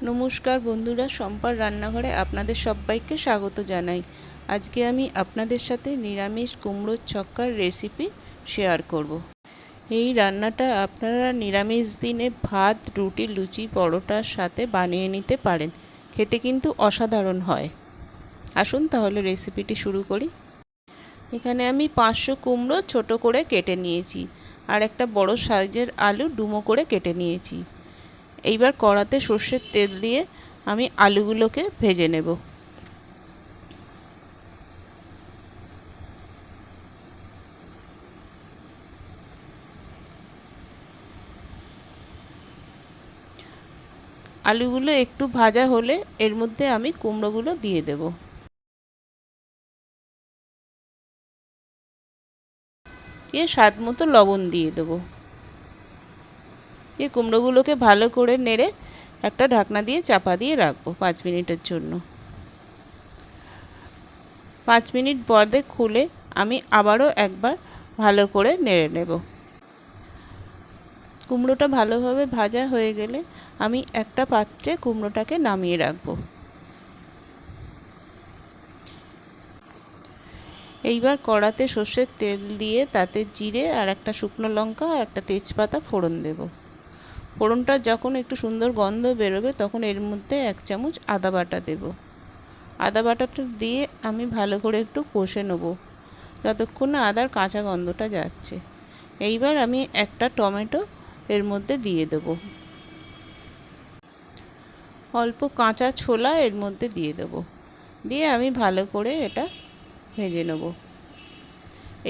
নমস্কার বন্ধুরা, শম্পার রান্নাঘরে আপনাদের সবাইকে স্বাগত জানাই। আজকে আমি আপনাদের সাথে নিরামিষ কুমড়োর ছক্কার রেসিপি শেয়ার করব। এই রান্নাটা আপনারা নিরামিষ দিনে ভাত, রুটি, লুচি, পরোটার সাথে বানিয়ে নিতে পারেন। খেতে কিন্তু অসাধারণ হয়। আসুন তাহলে রেসিপিটি শুরু করি। এখানে আমি 500 কুমড়ো ছোট করে কেটে নিয়েছি, আর একটা বড় সাইজের আলু ডুমো করে কেটে নিয়েছি। এইবার কড়াতে সর্ষের তেল দিয়ে আমি আলুগুলোকে ভেজে নেব। আলুগুলো একটু ভাজা হলে এর মধ্যে আমি কুমড়োগুলো দিয়ে দেব। স্বাদ মতো লবণ দিয়ে দেবো। কুমড়োগুলোকে ভালো করে নেড়ে একটা ঢাকনা দিয়ে চাপা দিয়ে রাখবো 5 মিনিটের জন্য। 5 মিনিট বাদে খুলে আমি আবারও একবার ভালো করে নেড়ে নেব। কুমড়োটা ভালোভাবে ভাজা হয়ে গেলে আমি একটা পাত্রে কুমড়োটাকে নামিয়ে রাখবো। এইবার কড়াতে সর্ষের তেল দিয়ে তাতে জিরে আর একটা শুকনো লঙ্কা আর একটা তেজপাতা ফোড়ন দেব। ফোড়নটা যখন একটু সুন্দর গন্ধ বেরোবে তখন এর মধ্যে 1 চামচ আদা বাটা দেব। আদা বাটাটা দিয়ে আমি ভালো করে একটু কষে নেব যতক্ষণ না আদার কাঁচা গন্ধটা যাচ্ছে। এইবার আমি একটা টমেটো এর মধ্যে দিয়ে দেব। অল্প কাঁচা ছোলা এর মধ্যে দিয়ে দেব। দিয়ে আমি ভালো করে এটা ভেজে নেব।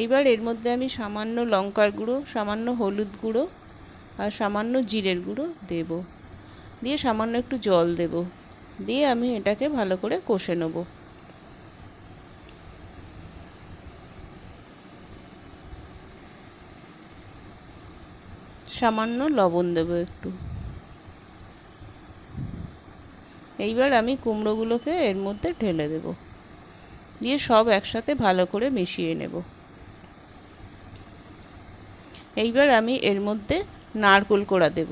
এইবার এর মধ্যে আমি সামান্য লঙ্কার গুঁড়ো, সামান্য হলুদ গুঁড়ো আর সামান্য জিরের গুঁড়ো দেব। দিয়ে সামান্য একটু জল দেব। দিয়ে আমি এটাকে ভালো করে কষে নেব। সামান্য লবণ দেব একটু। এইবার আমি কুমড়োগুলোকে এর মধ্যে ঢেলে দেব। দিয়ে সব একসাথে ভালো করে মিশিয়ে নেব। এইবার আমি এর মধ্যে নারকেল কোড়া দেব।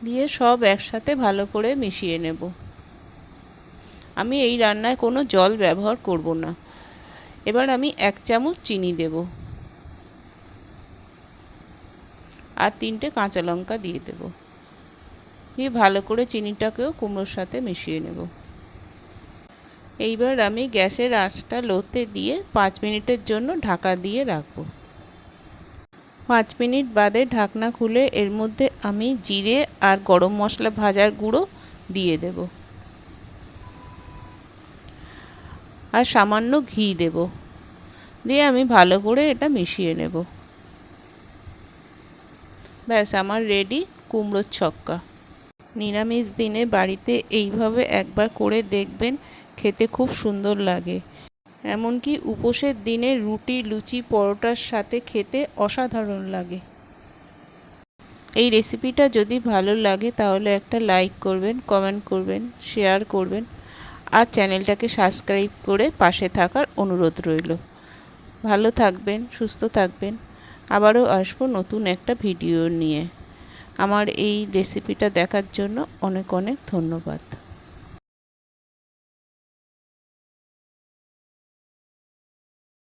দিয়ে সব একসাথে ভালো করে মিশিয়ে নেব। আমি এই রান্নায় কোনো জল ব্যবহার করব না। এবার আমি 1 চামচ চিনি দেব আর 3টে কাঁচা লঙ্কা দিয়ে দেব। দিয়ে ভালো করে চিনিটাকেও কুমড়োর সাথে মিশিয়ে নেব। এইবার আমি গ্যাসের আঁচটা লোতে দিয়ে 5 মিনিটের জন্য ঢাকা দিয়ে রাখব। 5 মিনিট বাদে ঢাকনা খুলে এর মধ্যে আমি জিরে আর গরম মশলা ভাজার গুঁড়ো দিয়ে দেব আর সামান্য ঘি দেব। দিয়ে আমি ভালো করে এটা মিশিয়ে নেব। ব্যাস, আমার রেডি কুমড়োর ছক্কা। নিরামিষ দিনে বাড়িতে এইভাবে একবার করে দেখবেন, খেতে খুব সুন্দর লাগে। এমনকি উপোসের দিনে রুটি, লুচি, পরোটার সাথে খেতে অসাধারণ লাগে। এই রেসিপিটা যদি ভালো লাগে তাহলে একটা লাইক করবেন, কমেন্ট করবেন, শেয়ার করবেন আর চ্যানেলটাকে সাবস্ক্রাইব করে পাশে থাকার অনুরোধ রইল। ভালো থাকবেন, সুস্থ থাকবেন। আবারও আসবো নতুন একটা ভিডিও নিয়ে। আমার এই রেসিপিটা দেখার জন্য অনেক অনেক ধন্যবাদ।